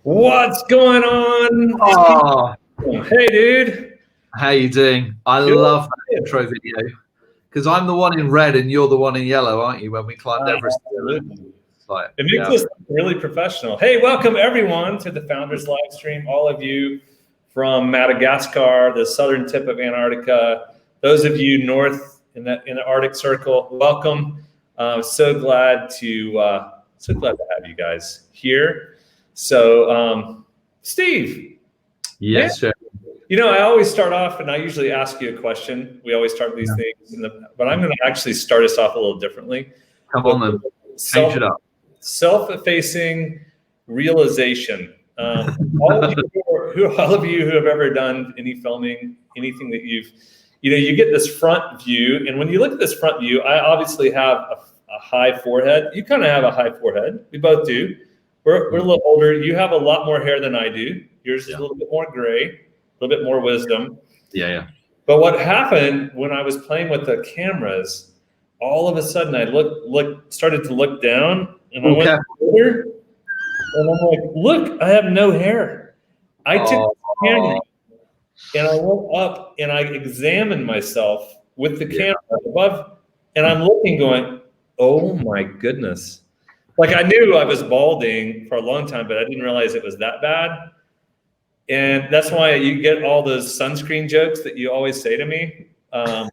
What's going on? Oh, Hey, dude. how you doing? I love that intro video because I'm the one in red and you're the one in yellow, aren't you? When we climbed Everest. Absolutely. Like, It makes us really professional. Hey, welcome everyone to the Founders Livestream. All of you from Madagascar, the southern tip of Antarctica, those of you north in the Arctic Circle, welcome. So glad to have you guys here. So, Steve. Yes, sir. You know, I always start off, and I usually ask you a question. We always start these things, but I'm going to actually start us off a little differently. Come on, then. Change it up. Self-effacing realization. All of you who have ever done any filming, anything that you get this front view, and when you look at this front view, I obviously have a high forehead. You kind of have a high forehead. We both do. We're a little older. You have a lot more hair than I do. Yours is a little bit more gray, a little bit more wisdom. Yeah. But what happened when I was playing with the cameras, all of a sudden I started to look down, and I went over, and I'm like, look, I have no hair. I took the camera and I went up and I examined myself with the camera above, and I'm looking going, oh my goodness. Like, I knew I was balding for a long time, but I didn't realize it was that bad. And that's why you get all those sunscreen jokes that you always say to me. But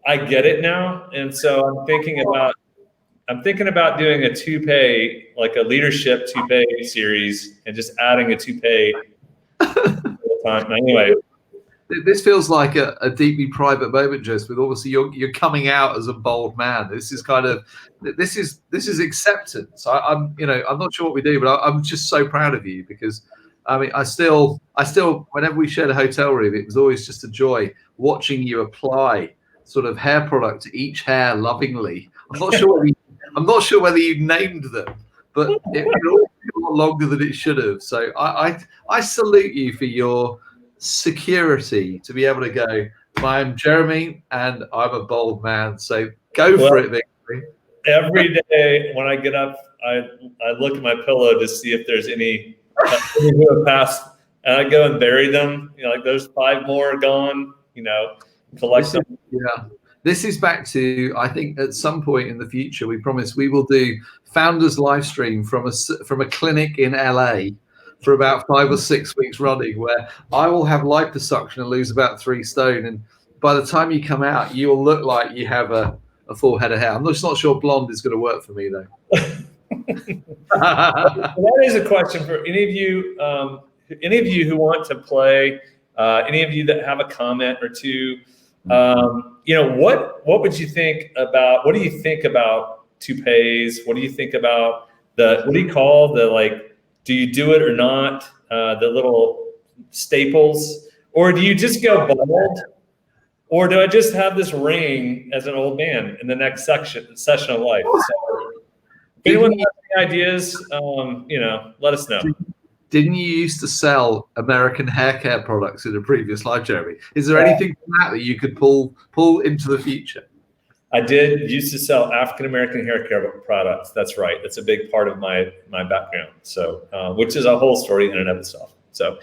I get it now. And so I'm thinking about doing a toupee, like a leadership toupee series, and just adding a toupee all the time. Anyway. This feels like a deeply private moment, just with obviously you're coming out as a bold man. This is acceptance. I'm not sure what we do, but I'm just so proud of you because I mean I still whenever we shared a hotel room, it was always just a joy watching you apply sort of hair product to each hair lovingly. I'm not sure whether you named them, but it all took a lot longer than it should have. So I salute you for your security to be able to go, I'm Jeremy and I'm a bold man, so go for it, Victory. Every day when I get up, I look at my pillow to see if there's any who have passed, and I go and bury them. Like there's 5 more gone, collect them. This is back to, I think at some point in the future, we promise we will do Founders Livestream from a clinic in LA for about 5 or 6 weeks running, where I will have liposuction and lose about 3 stone. And by the time you come out, you will look like you have a full head of hair. I'm just not sure blonde is going to work for me, though. That is a question for any of you who want to play, any of you that have a comment or two. What would you think about, what do you think about toupees? What do you think about what do you call do you do it or not? The little staples, or do you just go bald, or do I just have this ring as an old man in the next session of life? So, if anyone has any ideas, let us know. Didn't you used to sell American hair care products in a previous life, Jeremy? Is there anything from that you could pull into the future? I did used to sell African-American hair care products. That's right. That's a big part of my background. So, which is a whole story in and of itself. So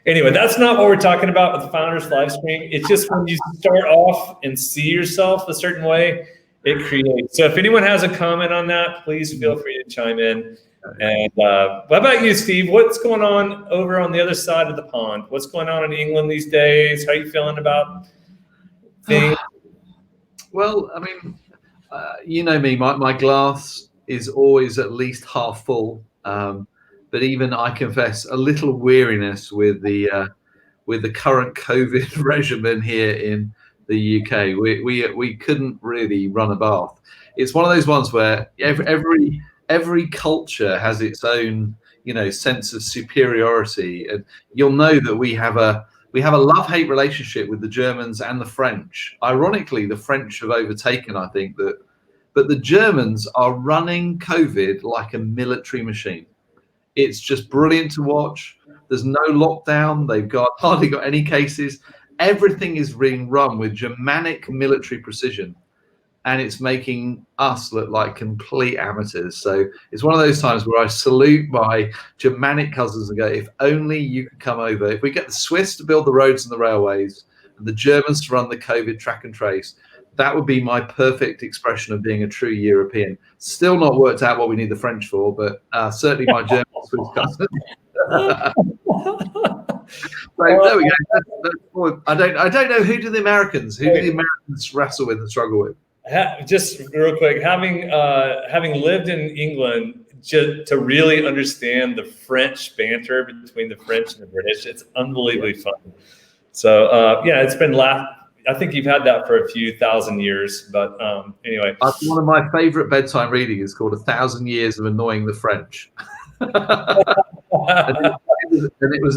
anyway, that's not what we're talking about with the Founders Livestream. It's just when you start off and see yourself a certain way, it creates. So if anyone has a comment on that, please feel free to chime in. And what about you, Steve? What's going on over on the other side of the pond? What's going on in England these days? How are you feeling about things? Well, I mean, you know me, my glass is always at least half full. But even I confess a little weariness with the current COVID regimen here in the UK. We couldn't really run a bath. It's one of those ones where every culture has its own, sense of superiority, and you'll know that we have a love-hate relationship with the Germans and the French. Ironically, the French have overtaken, I think, but the Germans are running COVID like a military machine. It's just brilliant to watch. There's no lockdown. They've hardly got any cases. Everything is being run with Germanic military precision. and it's making us look like complete amateurs. So it's one of those times where I salute my Germanic cousins and go, if only you could come over. If we get the Swiss to build the roads and the railways and the Germans to run the COVID track and trace, that would be my perfect expression of being a true European. Still not worked out what we need the French for, but certainly my German Swiss cousins. So there we go. I don't know, who do the Americans wrestle with and struggle with? Just real quick, having lived in England, to really understand the French banter between the French and the British, it's unbelievably fun. So yeah, it's been I think you've had that for a few thousand years, but anyway. One of my favorite bedtime reading is called 1,000 Years of Annoying the French.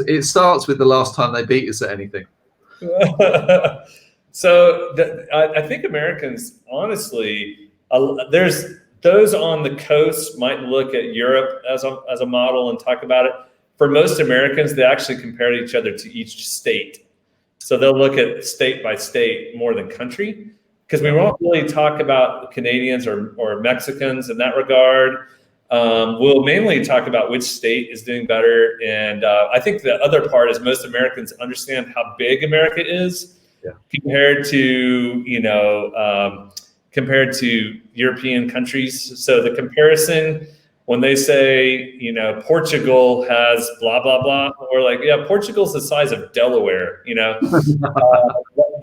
It starts with the last time they beat us at anything. So I think Americans, honestly, there's those on the coast might look at Europe as a model and talk about it. For most Americans, they actually compare each other to each state. So they'll look at state by state more than country, because we won't really talk about Canadians or Mexicans in that regard. We'll mainly talk about which state is doing better. And I think the other part is most Americans understand how big America is compared to, compared to European countries. So the comparison, when they say, Portugal has blah, blah, blah, or like, yeah, Portugal's the size of Delaware,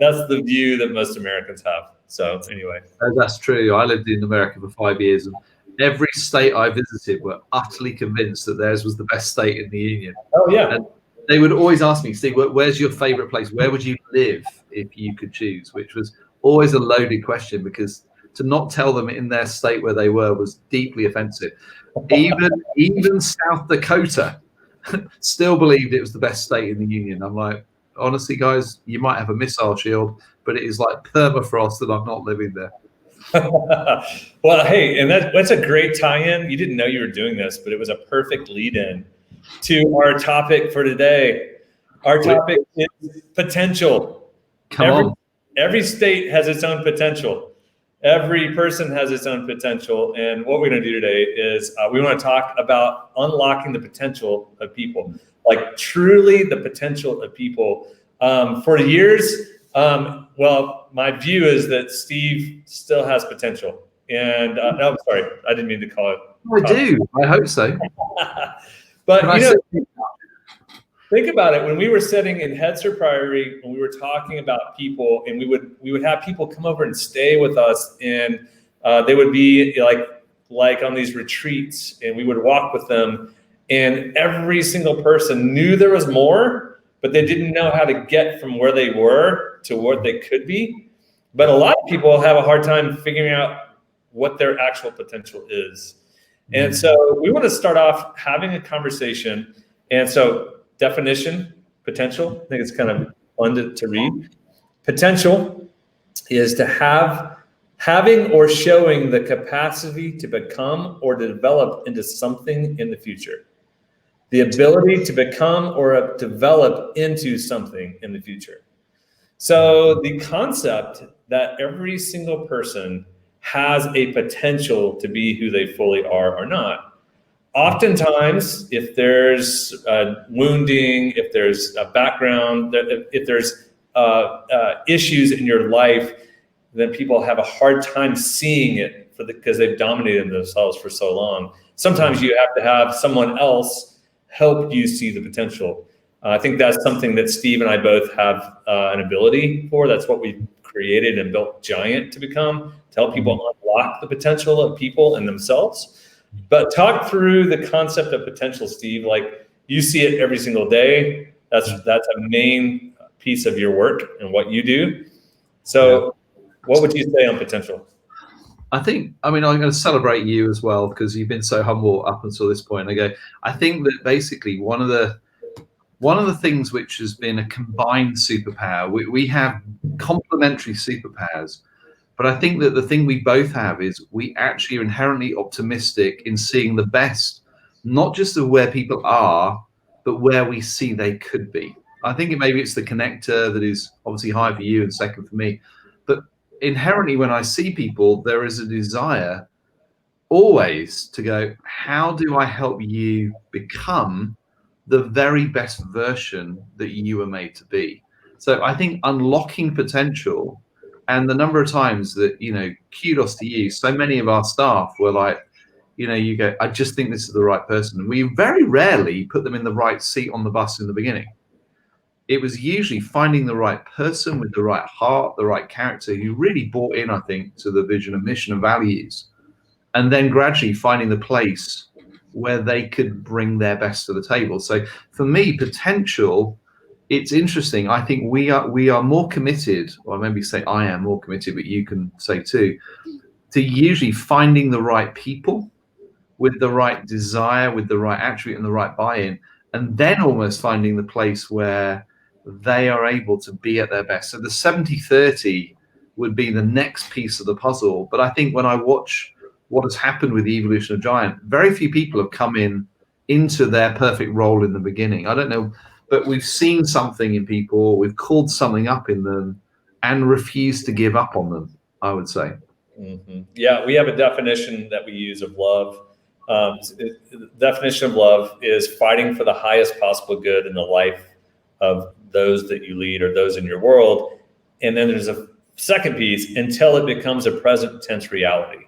that's the view that most Americans have. So anyway. That's true. I lived in America for 5 years, and every state I visited were utterly convinced that theirs was the best state in the Union. Oh, yeah. And they would always ask me, Steve, where's your favorite place? Where would you live if you could choose? Which was always a loaded question, because to not tell them in their state where they were was deeply offensive. Even South Dakota still believed it was the best state in the Union. I'm like, honestly, guys, you might have a missile shield, but it is like permafrost that I'm not living there. Well, hey, and that's a great tie-in. You didn't know you were doing this, but it was a perfect lead-in to our topic for today. Our topic is potential. Every state has its own potential. Every person has its own potential. And what we're going to do today is we want to talk about unlocking the potential of people, like truly the potential of people. For years, well, my view is that Steve still has potential. And no, I'm sorry, I didn't mean to call it. I do. I hope so. But think about it. When we were sitting in Heads or Priority, when we were talking about people, and we would have people come over and stay with us, and they would be like on these retreats, and we would walk with them, and every single person knew there was more, but they didn't know how to get from where they were to what they could be. But a lot of people have a hard time figuring out what their actual potential is. And so we want to start off having a conversation. And so definition, potential, I think it's kind of fun to read. Potential is to having or showing the capacity to become or to develop into something in the future. The ability to become or develop into something in the future. So the concept that every single person has a potential to be who they fully are or not. Oftentimes, if there's wounding, if there's a background, if there's issues in your life, then people have a hard time seeing it because they've dominated themselves for so long. Sometimes you have to have someone else help you see the potential. I think that's something that Steve and I both have an ability for. That's what we created and built Giant to become, to help people unlock the potential of people and themselves. But talk through the concept of potential, Steve. Like, you see it every single day. That's a main piece of your work and what you do. So what would you say on potential? I'm going to celebrate you as well, because you've been so humble up until this point. I think that basically one of the things which has been a combined superpower, we have complementary superpowers, but I think that the thing we both have is we actually are inherently optimistic in seeing the best, not just of where people are, but where we see they could be. I think maybe it's the connector that is obviously high for you and second for me. But inherently, when I see people, there is a desire always to go, how do I help you become the very best version that you were made to be? So I think unlocking potential, and the number of times that, kudos to you, so many of our staff were like, you go, I just think this is the right person. And we very rarely put them in the right seat on the bus in the beginning. It was usually finding the right person with the right heart, the right character, who really bought in, I think, to the vision and mission and values, and then gradually finding the place where they could bring their best to the table. So for me, potential, it's interesting. I think we are more committed, or maybe say I am more committed, but you can say too, to usually finding the right people with the right desire, with the right attribute and the right buy-in, and then almost finding the place where they are able to be at their best. So the 70-30 would be the next piece of the puzzle. But I think when I watch what has happened with the evolution of Giant, very few people have come into their perfect role in the beginning. I don't know, but we've seen something in people, we've called something up in them and refused to give up on them, I would say. Mm-hmm. Yeah, we have a definition that we use of love. The definition of love is fighting for the highest possible good in the life of those that you lead or those in your world. And then there's a second piece, until it becomes a present tense reality.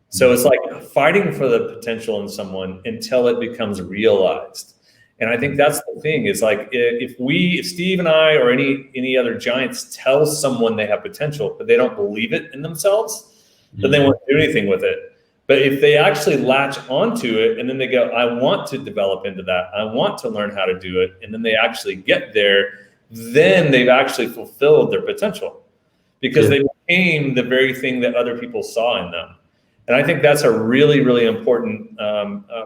So it's like fighting for the potential in someone until it becomes realized. And I think that's the thing, is like, if Steve and I or any other giants tell someone they have potential, but they don't believe it in themselves, then they won't do anything with it. But if they actually latch onto it and then they go, I want to develop into that, I want to learn how to do it, and then they actually get there, then they've actually fulfilled their potential, because they became the very thing that other people saw in them. And I think that's a really, really important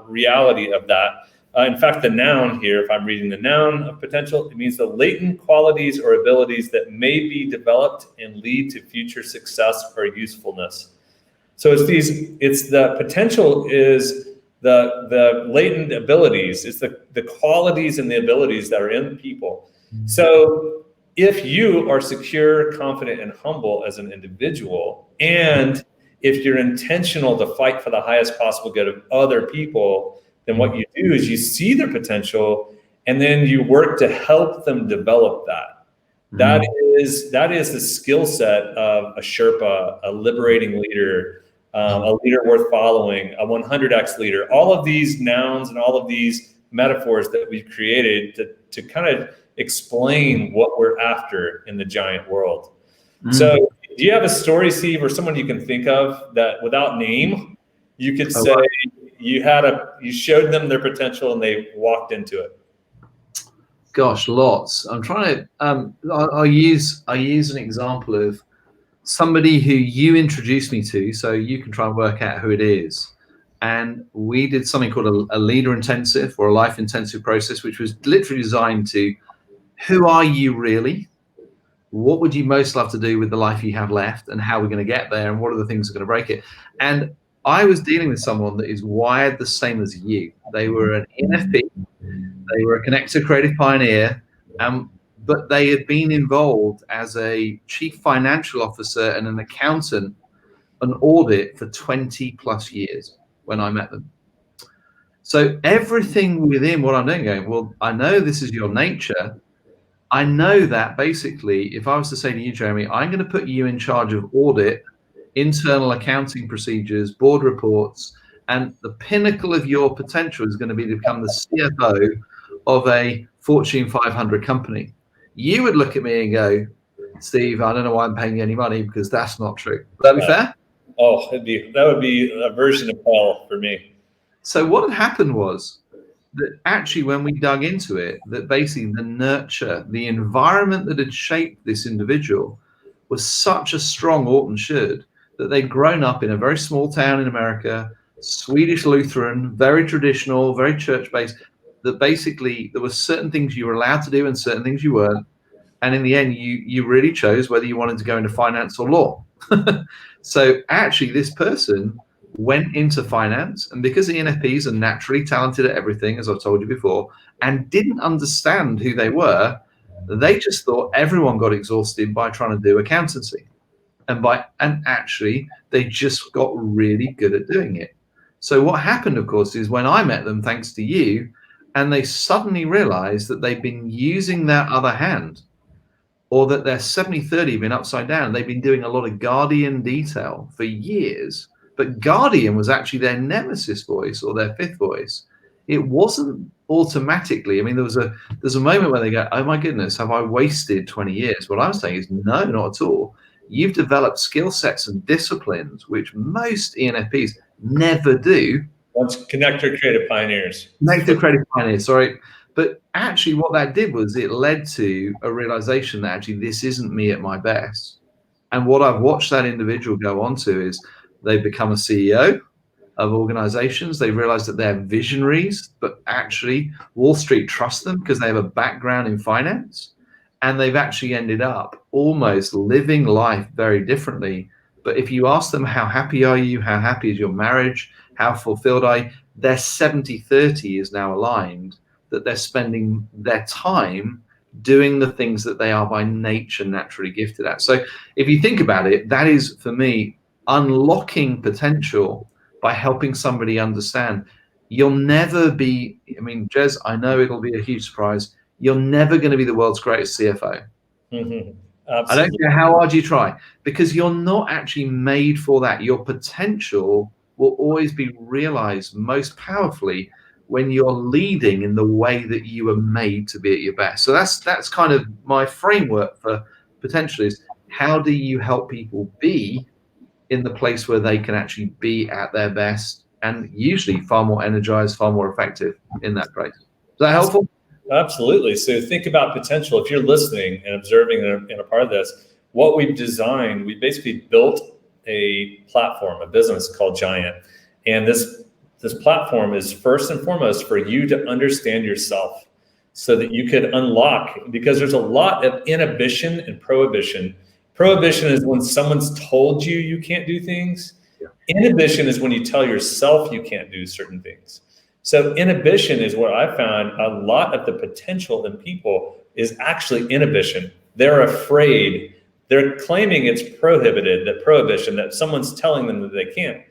reality of that. In fact, the noun here, if I'm reading the noun of potential, it means the latent qualities or abilities that may be developed and lead to future success or usefulness. So it's the potential is the latent abilities, it's the qualities and the abilities that are in people. So if you are secure, confident, and humble as an individual, and if you're intentional to fight for the highest possible good of other people, then what you do is you see their potential and then you work to help them develop that. That is the skill set of a Sherpa, a liberating leader, a leader worth following, a 100x leader. All of these nouns and all of these metaphors that we've created to kind of explain what we're after in the giant world. So do you have a story, Steve, or someone you can think of that without name, you could say you showed them their potential and they walked into it? Gosh, lots. I'm trying to, I'll use an example of somebody who you introduced me to, so you can try and work out who it is. And we did something called a leader intensive or a life intensive process, which was literally designed to, who are you really? What would you most love to do with the life you have left, and how we're going to get there, and what are the things that are going to break it? And I was dealing with someone that is wired the same as you. They were an NFP, they were a connected creative pioneer, but they had been involved as a chief financial officer and an accountant, an audit for 20 plus years when I met them. So everything within what I'm doing, going, well, I know this is your nature. I know that basically, if I was to say to you, Jeremy, I'm going to put you in charge of audit, internal accounting procedures, board reports, and the pinnacle of your potential is going to be to become the CFO of a Fortune 500 company. You would look at me and go, Steve, I don't know why I'm paying you any money, because that's not true. Would that be fair? Oh, that would be a version of hell for me. So what had happened was that actually when we dug into it, that basically the nurture, the environment that had shaped this individual was such a strong ought and should, that they'd grown up in a very small town in America, Swedish Lutheran, very traditional, very church-based, that basically there were certain things you were allowed to do and certain things you weren't. And in the end, you really chose whether you wanted to go into finance or law. So actually this person went into finance, and because the NFPs are naturally talented at everything, as I've told you before, and didn't understand who they were, they just thought everyone got exhausted by trying to do accountancy. and actually they just got really good at doing it. So what happened, of course, is when I met them, thanks to you, and they suddenly realized that they've been using their other hand, or that their 70-30 been upside down. They've been doing a lot of guardian detail for years, but guardian was actually their nemesis voice or their fifth voice. It wasn't automatically. I mean, there's a moment where they go, oh my goodness, have I wasted 20 years? What I'm saying is no, not at all. You've developed skill sets and disciplines which most ENFPs never do. Once connector creative pioneers. Connector creative pioneers, sorry. But actually what that did was it led to a realization that actually this isn't me at my best. And what I've watched that individual go on to is they've become a CEO of organizations. They realize that they're visionaries, but actually Wall Street trusts them because they have a background in finance. And they've actually ended up almost living life very differently. But if you ask them, how happy are you? How happy is your marriage? How fulfilled are you? Their 70-30 is now aligned, that they're spending their time doing the things that they are by nature naturally gifted at. So if you think about it, that is, for me, unlocking potential by helping somebody understand. You'll never be, I mean, Jez, I know it'll be a huge surprise. You're never going to be the world's greatest CFO. Mm-hmm. I don't care how hard you try, because you're not actually made for that. Your potential will always be realized most powerfully when you're leading in the way that you were made to be at your best. So that's kind of my framework for potential, is how do you help people be in the place where they can actually be at their best, and usually far more energized, far more effective in that place. Is that helpful? Absolutely. So think about potential. If you're listening and observing and a part of this, what we've designed, we basically built a platform, a business called Giant. And this platform is first and foremost for you to understand yourself so that you could unlock, because there's a lot of inhibition and prohibition. Prohibition is when someone's told you you can't do things. Yeah. Inhibition is when you tell yourself you can't do certain things. So inhibition is what I found a lot of the potential in people is actually inhibition. They're afraid. They're claiming it's prohibited, that prohibition, that someone's telling them that they can't.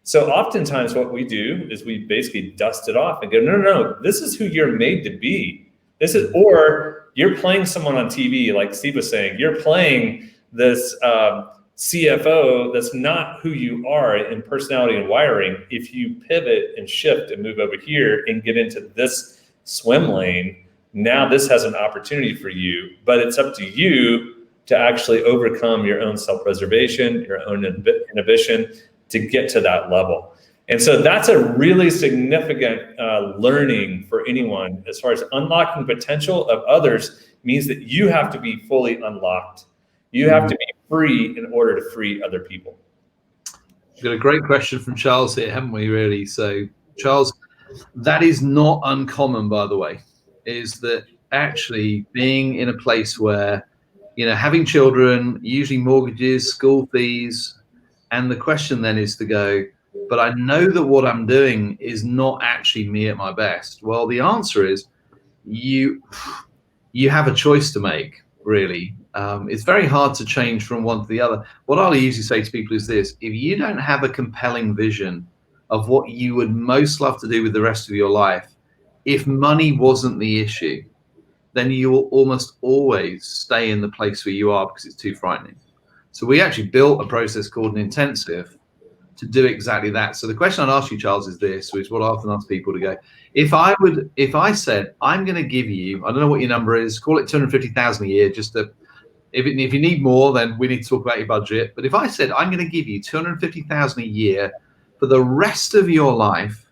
So oftentimes what we do is we basically dust it off and go, no, this is who you're made to be. This is, or you're playing someone on TV, like Steve was saying, you're playing this CFO that's not who you are in personality and wiring. If you pivot and shift and move over here and get into this swim lane, now this has an opportunity for you, but it's up to you to actually overcome your own self-preservation, your own inhibition to get to that level. And so that's a really significant learning for anyone as far as unlocking potential of others means that you have to be fully unlocked. You have to be free in order to free other people. We've got a great question from Charles here, haven't we, really? So, Charles, that is not uncommon, by the way, is that actually being in a place where, you know, having children, usually mortgages, school fees, and the question then is to go, but I know that what I'm doing is not actually me at my best. Well, the answer is you have a choice to make, really. It's very hard to change from one to the other. What I'll usually say to people is this: if you don't have a compelling vision of what you would most love to do with the rest of your life, if money wasn't the issue, then you will almost always stay in the place where you are because it's too frightening. So we actually built a process called an intensive to do exactly that. So the question I'd ask you, Charles, is this, which is what I often ask people to go, if I said, I'm going to give you, I don't know what your number is, call it 250,000 a year, just to, if you need more, then we need to talk about your budget. But if I said, I'm going to give you 250,000 a year for the rest of your life,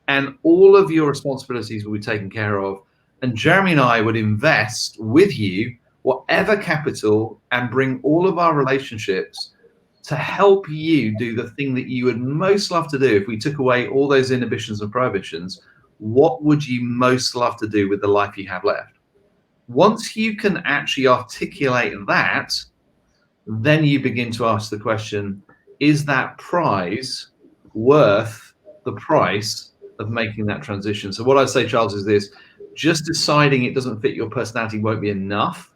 and all of your responsibilities will be taken care of, and Jeremie and I would invest with you whatever capital and bring all of our relationships to help you do the thing that you would most love to do. If we took away all those inhibitions and prohibitions, what would you most love to do with the life you have left? Once you can actually articulate that, then you begin to ask the question, is that prize worth the price of making that transition? So what I say, Charles, is this: just deciding it doesn't fit your personality won't be enough,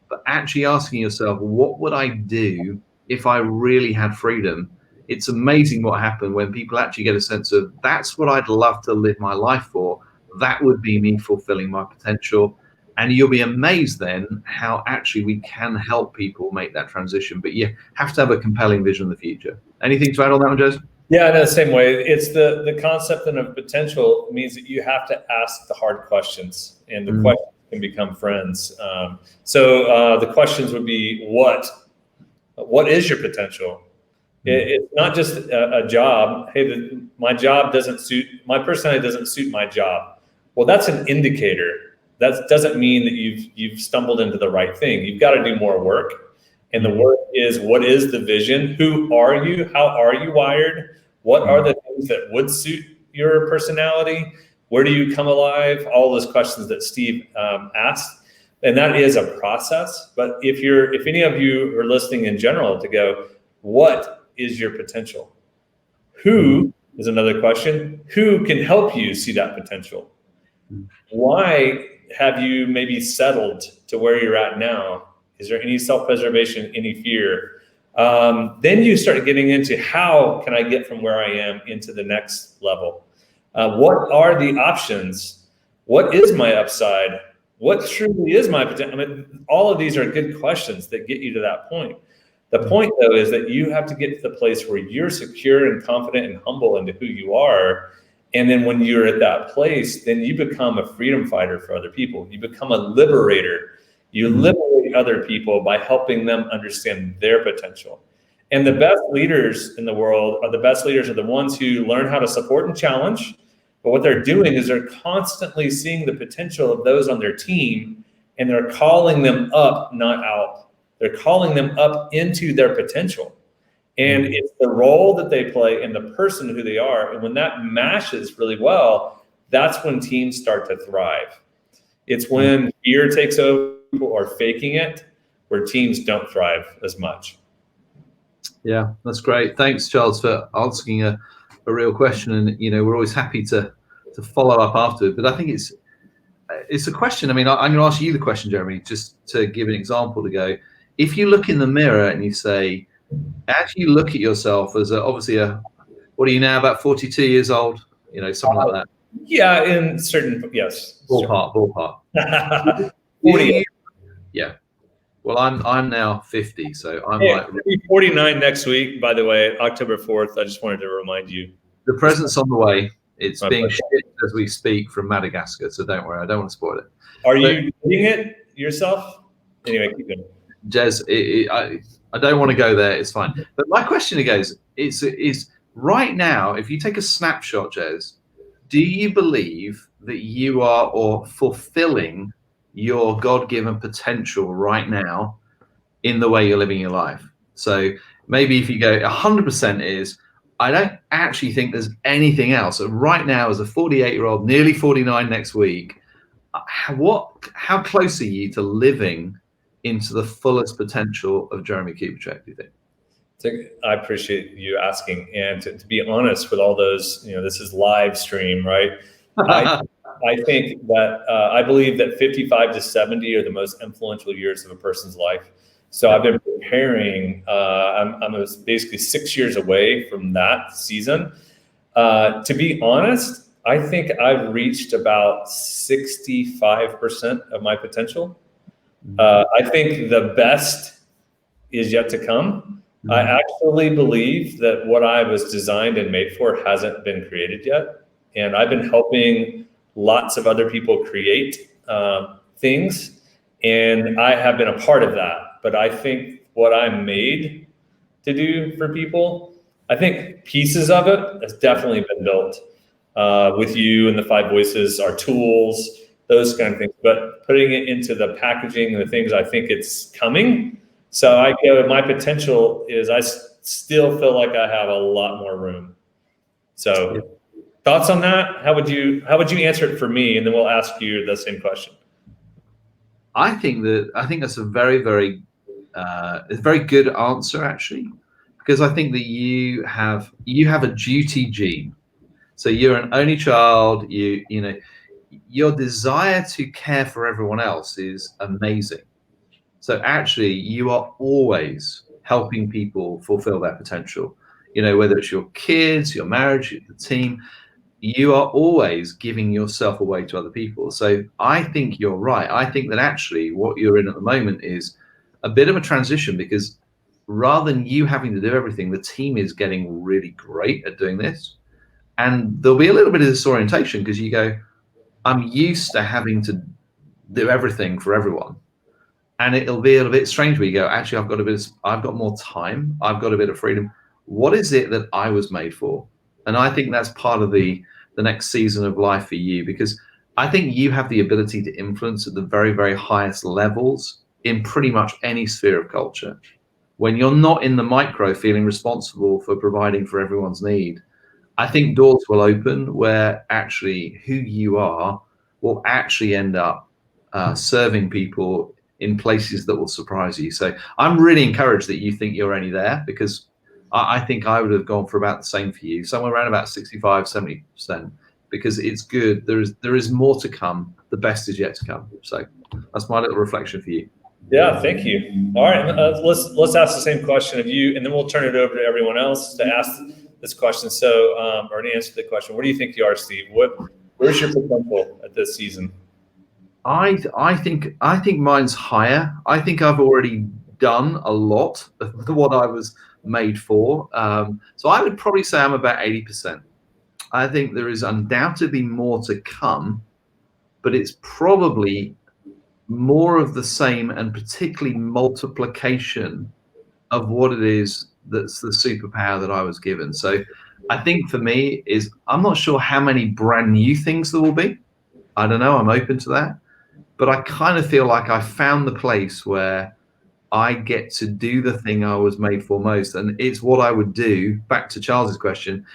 but actually asking yourself, what would I do if I really had freedom, it's amazing what happened when people actually get a sense of that's what I'd love to live my life for. That would be me fulfilling my potential. And you'll be amazed then how actually we can help people make that transition. But you have to have a compelling vision of the future. Anything to add on that one, Joseph? Yeah, in the same way, it's the concept of potential means that you have to ask the hard questions, and the questions can become friends. So the questions would be, what is your potential? It's not just a job. Hey, my job doesn't suit my personality, doesn't suit my job. Well, that's an indicator. That doesn't mean that you've stumbled into the right thing. You've got to do more work. And the work is, what is the vision? Who are you? How are you wired? What are the things that would suit your personality? Where do you come alive? All those questions that Steve asked. And that is a process. But if any of you are listening in general to go, what is your potential? Who is another question. Who can help you see that potential? Why have you maybe settled to where you're at now? Is there any self-preservation, any fear? Then you start getting into, how can I get from where I am into the next level? What are the options? What is my upside? What truly is my potential? I mean, all of these are good questions that get you to that point. The point, though, is that you have to get to the place where you're secure and confident and humble into who you are. And then when you're at that place, then you become a freedom fighter for other people. You become a liberator. You liberate other people by helping them understand their potential. And the best leaders in the world are the ones who learn how to support and challenge. But what they're doing is they're constantly seeing the potential of those on their team, and they're calling them up, not out. They're calling them up into their potential. And it's the role that they play and the person who they are. And when that mashes really well, that's when teams start to thrive. It's when fear takes over or faking it, where teams don't thrive as much. Yeah, that's great. Thanks, Charles, for asking a real question. And, we're always happy to follow up afterward. But I think it's a question. I mean, I'm going to ask you the question, Jeremy, just to give an example to go. If you look in the mirror and you say, as you look at yourself as obviously what are you now, about 42 years old? Something like that. Yeah, in certain, yes. Ballpark. 40. Yeah. Well, I'm now 50, so I'm 49 next week, by the way, October 4th. I just wanted to remind you. The present's on the way. It's being shipped as we speak from Madagascar, so don't worry. I don't want to spoil it. Are you doing it yourself? Anyway, keep going. Jez, I don't want to go there. It's fine. But my question is right now, if you take a snapshot, Jez, do you believe that you are fulfilling your God-given potential right now in the way you're living your life? So maybe if you go 100% is, I don't actually think there's anything else. So right now, as a 48-year-old, nearly 49 next week, how close are you to living into the fullest potential of Jeremie Kubicek, do you think? I appreciate you asking. And to be honest, with all those, this is live stream, right? I think that I believe that 55 to 70 are the most influential years of a person's life. So I've been preparing. I'm basically 6 years away from that season. To be honest, I think I've reached about 65% of my potential. I think the best is yet to come. I actually believe that what I was designed and made for hasn't been created yet. And I've been helping lots of other people create things, and I have been a part of that. But I think what I'm made to do for people, I think pieces of it has definitely been built with you and the 5 Voices, our tools, those kind of things. But putting it into the packaging and the things, I think it's coming. So my potential is I still feel like I have a lot more room. So thoughts on that? How would you answer it for me? And then we'll ask you the same question. I think that's a very, very good answer, actually, because I think that you have a duty gene. So you're an only child. Your desire to care for everyone else is amazing. So actually, you are always helping people fulfill their potential. You know, whether it's your kids, your marriage, the team, you are always giving yourself away to other people. So I think you're right. I think that actually what you're in at the moment is a bit of a transition, because rather than you having to do everything, the team is getting really great at doing this. And there'll be a little bit of disorientation because you go, I'm used to having to do everything for everyone. And it'll be a little bit strange where you go, actually, I've got more time. I've got a bit of freedom. What is it that I was made for? And I think that's part of the next season of life for you, because I think you have the ability to influence at the very, very highest levels in pretty much any sphere of culture. When you're not in the micro feeling responsible for providing for everyone's need, I think doors will open where actually who you are will actually end up serving people in places that will surprise you. So I'm really encouraged that you think you're only there, because I think I would have gone for about the same for you, somewhere around about 65, 70%, because it's good. There is more to come. The best is yet to come. So that's my little reflection for you. Yeah, thank you. All right, let's ask the same question of you, and then we'll turn it over to everyone else to ask this question. So, or to answer the question, where do you think you are, Steve? Where's your potential at this season? I think mine's higher. I think I've already done a lot of what I was made for. So I would probably say I'm about 80%. I think there is undoubtedly more to come, but it's probably more of the same, and particularly multiplication of what it is that's the superpower that I was given. So I think for me is, I'm not sure how many brand new things there will be. I don't know. I'm open to that. But I kind of feel like I found the place where I get to do the thing I was made for most. And it's what I would do, back to Charles's question,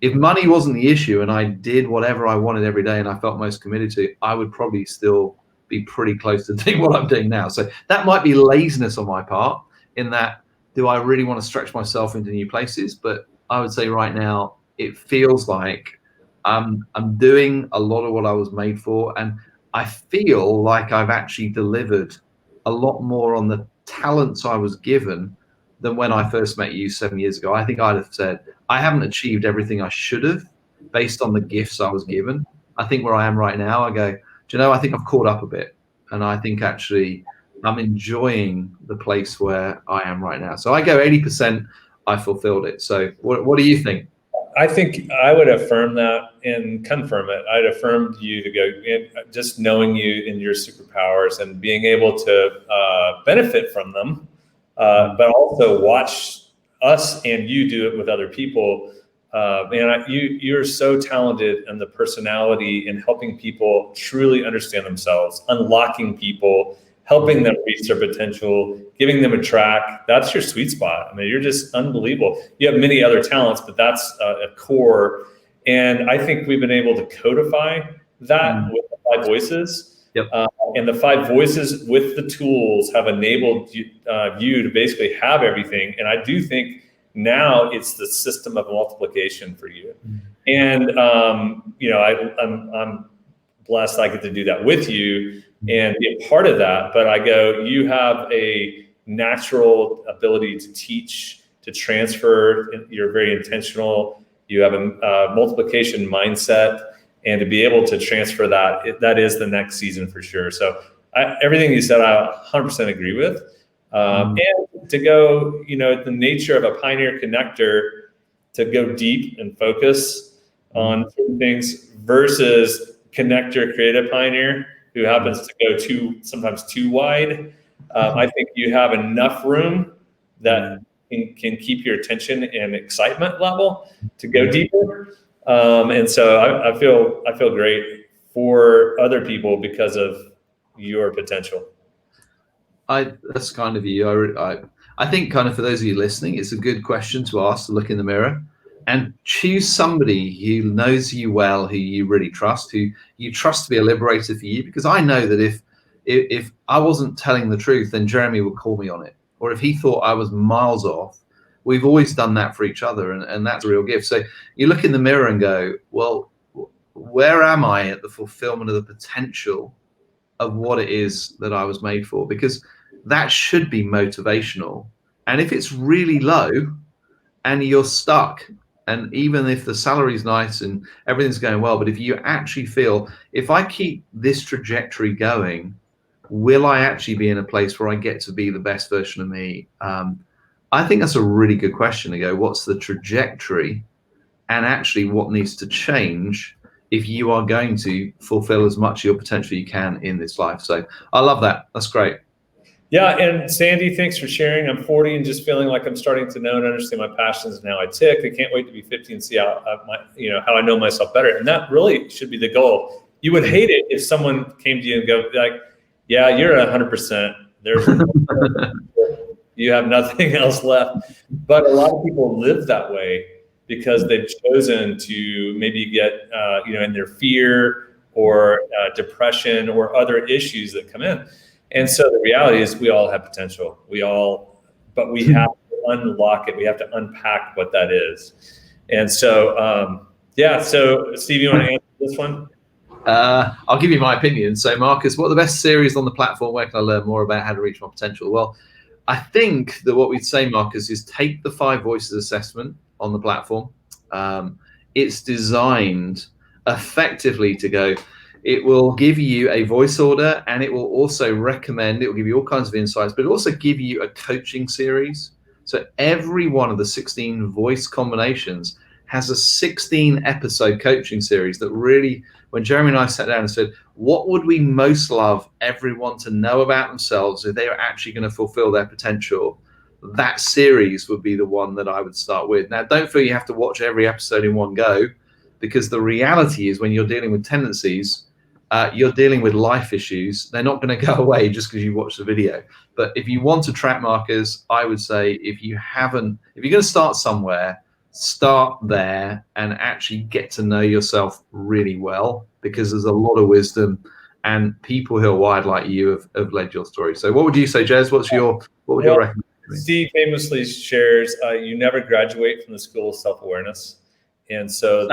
if money wasn't the issue and I did whatever I wanted every day and I felt most committed to, I would probably still be pretty close to doing what I'm doing now. So that might be laziness on my part, in that, do I really want to stretch myself into new places? But I would say right now, it feels like I'm doing a lot of what I was made for. And I feel like I've actually delivered a lot more on the talents I was given than when I first met you 7 years ago. I think I'd have said, I haven't achieved everything I should have based on the gifts I was given. I think where I am right now, I go, do you know, I think I've caught up a bit. And I think actually I'm enjoying the place where I am right now. So I go 80%, I fulfilled it. So what do you think? I think I would affirm that and confirm it. I'd affirm you to go, just knowing you and your superpowers and being able to benefit from them, but also watch us and you do it with other people. You're so talented in the personality in helping people truly understand themselves, unlocking people, helping them reach their potential, giving them a track. That's your sweet spot. I mean, you're just unbelievable. You have many other talents, but that's a core. And I think we've been able to codify that with the 5 voices. Yep. And the 5 voices with the tools have enabled you to basically have everything. And I do think now it's the system of multiplication for you. And, I'm blessed I get to do that with you and be a part of that. But I go, you have a natural ability to teach, to transfer. You're very intentional. You have a multiplication mindset, and to be able to transfer that is the next season for sure. So everything you said, I 100% agree with. And to go, the nature of a pioneer connector, to go deep and focus on certain things versus connector creative pioneer who happens to go sometimes too wide. I think you have enough room that can keep your attention and excitement level to go deeper. And so I feel great for other people because of your potential. That's kind of you. I think kind of for those of you listening, it's a good question to ask, to look in the mirror and choose somebody who knows you well, who you really trust, who you trust to be a liberator for you. Because I know that if I wasn't telling the truth, then Jeremie would call me on it. Or if he thought I was miles off, we've always done that for each other. And that's a real gift. So you look in the mirror and go, well, where am I at the fulfillment of the potential of what it is that I was made for? Because that should be motivational. And if it's really low and you're stuck, and even if the salary's nice and everything's going well, but if you actually feel, if I keep this trajectory going, will I actually be in a place where I get to be the best version of me? I think that's a really good question to go, what's the trajectory, and actually what needs to change if you are going to fulfill as much of your potential you can in this life. So I love that. That's great. Yeah, and Sandy, thanks for sharing. I'm 40 and just feeling like I'm starting to know and understand my passions and how I tick. I can't wait to be 50 and see how how I know myself better. And that really should be the goal. You would hate it if someone came to you and go like, "Yeah, you're 100%. There's you have nothing else left." But a lot of people live that way because they've chosen to maybe get in their fear or depression or other issues that come in. And so the reality is we all have potential. But we have to unlock it. We have to unpack what that is. And so, so Steve, you want to answer this one? I'll give you my opinion. So Marcus, what are the best series on the platform? Where can I learn more about how to reach my potential? Well, I think that what we'd say, Marcus, is take the 5 Voices assessment on the platform. It's designed effectively to go, it will give you a voice order, and it will also recommend, it will give you all kinds of insights, but it'll also give you a coaching series. So every one of the 16 voice combinations has a 16 episode coaching series that really, when Jeremy and I sat down and said, what would we most love everyone to know about themselves if they are actually going to fulfill their potential? That series would be the one that I would start with. Now, don't feel you have to watch every episode in one go, because the reality is when you're dealing with tendencies, you're dealing with life issues. They're not going to go away just because you watch the video. But if you want to track markers, I would say if you're going to start somewhere, start there and actually get to know yourself really well, because there's a lot of wisdom and people who are wired like you have led your story. So what would you say, Jez? What would your recommendation be? Steve famously shares, you never graduate from the school of self-awareness. And so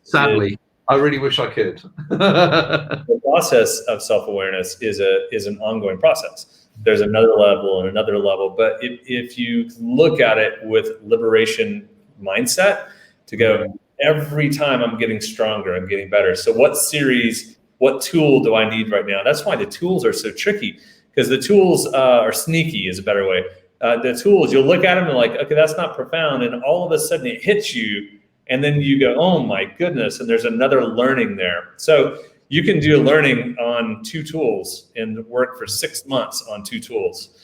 sadly, I really wish I could. The process of self-awareness is an ongoing process. There's another level and another level. But if you look at it with liberation mindset, to go, every time I'm getting stronger, I'm getting better. So what tool do I need right now? That's why the tools are so tricky, because the tools are sneaky is a better way. The tools, you'll look at them and like, okay, that's not profound. And all of a sudden it hits you. And then you go, oh my goodness, and there's another learning there. So you can do learning on 2 tools and work for 6 months on 2 tools.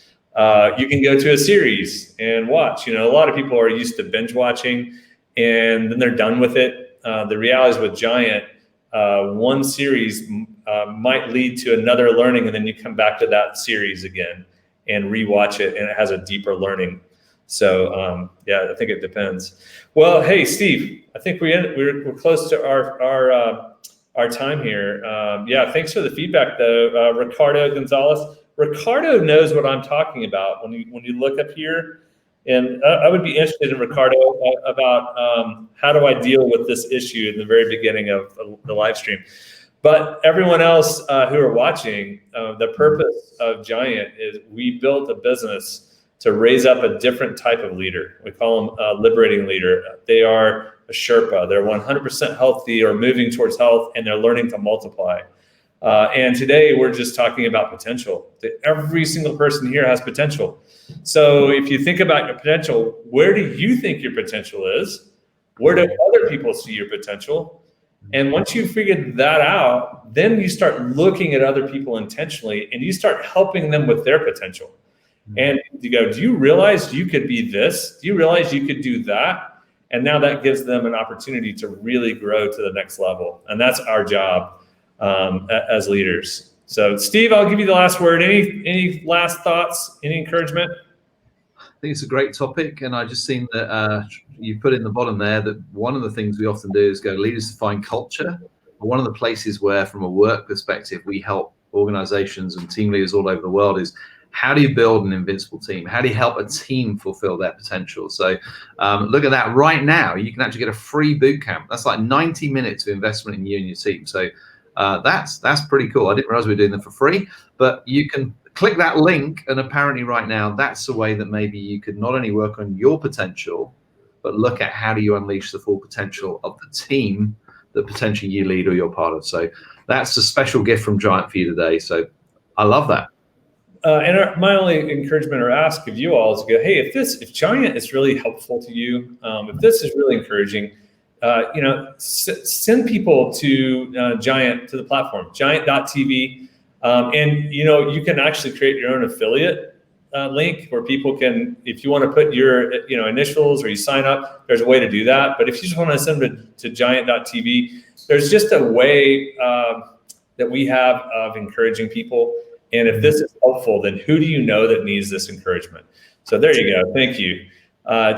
You can go to a series and watch. A lot of people are used to binge watching and then they're done with it. The reality is with Giant, one series might lead to another learning, and then you come back to that series again and rewatch it, and it has a deeper learning. So I think it depends. Well, hey Steve, I think we're close to our time here. Thanks for the feedback though, Ricardo Gonzalez. Ricardo knows what I'm talking about when you look up here, and I would be interested in Ricardo about how do I deal with this issue in the very beginning of the live stream. But everyone else who are watching, the purpose of Giant is we built a business to raise up a different type of leader. We call them a liberating leader. They are a Sherpa. They're 100% healthy or moving towards health, and they're learning to multiply. And today we're just talking about potential. Every single person here has potential. So if you think about your potential, where do you think your potential is? Where do other people see your potential? And once you figured that out, then you start looking at other people intentionally and you start helping them with their potential. And you go, do you realize you could be this? Do you realize you could do that? And now that gives them an opportunity to really grow to the next level. And that's our job as leaders. So Steve, I'll give you the last word. Any last thoughts, any encouragement? I think it's a great topic. And I just seen that you put in the bottom there that one of the things we often do is go leaders define culture. One of the places where from a work perspective, we help organizations and team leaders all over the world is how do you build an invincible team? How do you help a team fulfill their potential? So look at that right now. You can actually get a free boot camp. That's like 90 minutes of investment in you and your team. So that's pretty cool. I didn't realize we were doing them for free, but you can click that link, and apparently right now that's the way that maybe you could not only work on your potential, but look at how do you unleash the full potential of the team that potentially you lead or you're part of. So that's a special gift from Giant for you today. So I love that. My only encouragement or ask of you all is to go, hey, if Giant is really helpful to you, if this is really encouraging, send people to Giant, to the platform, giant.tv. And, you can actually create your own affiliate link where people can, if you want to put your, initials or you sign up, there's a way to do that. But if you just want to send them to giant.tv, there's just a way that we have of encouraging people. And if this is helpful, then who do you know that needs this encouragement? So there you go. Thank you,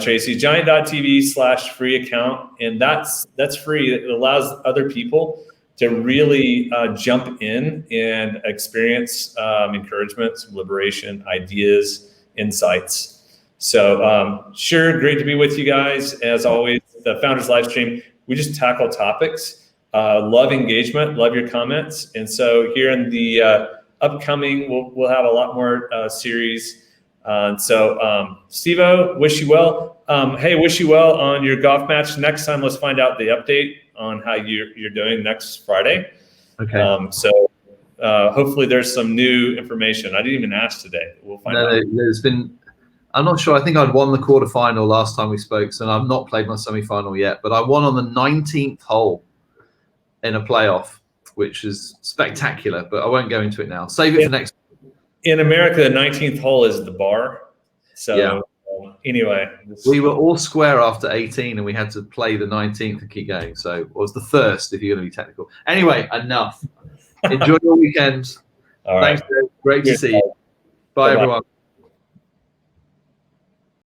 Tracy. Giant.tv/free account. And that's free. It allows other people to really jump in and experience encouragement, some liberation, ideas, insights. So sure, great to be with you guys. As always, the Founders Livestream, we just tackle topics. Love engagement, love your comments. And so here in the upcoming, we'll have a lot more series. Steve-O, wish you well. Hey, wish you well on your golf match. Next time, let's find out the update on how you're doing next Friday. Okay. Hopefully there's some new information. I didn't even ask today. We'll find out. There's been, I'm not sure. I think I'd won the quarterfinal last time we spoke, so I've not played my semifinal yet, but I won on the 19th hole in a playoff, which is spectacular, but I won't go into it now. Save it for next. In America, the 19th hole is the bar. So yeah. Anyway. We were all square after 18 and we had to play the 19th and keep going. So it was the first, if you're going to be technical. Anyway, enough. Enjoy your weekend. All right. Thanks, Dave. Great to see you. Bye, everyone.